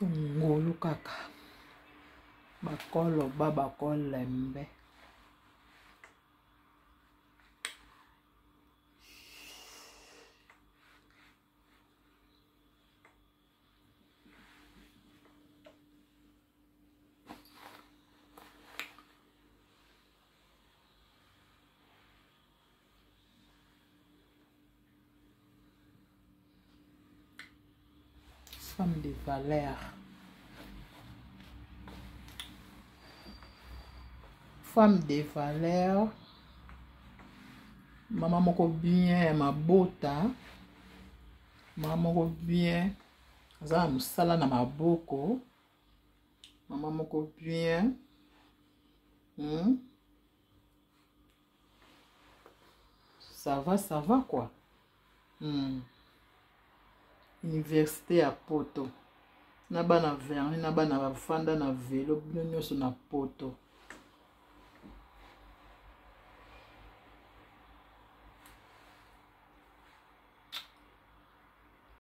Songolo kaka. Bakolo baba kolembe. Femme de valeur. Femme de valeur. Maman moko bien ma bota. Maman moko bien. Aza musala na maboko. Maman moko bien. Ça va quoi. Université à Poto. Na bana verni na bana bafanda na vélo bino nyonso na poto.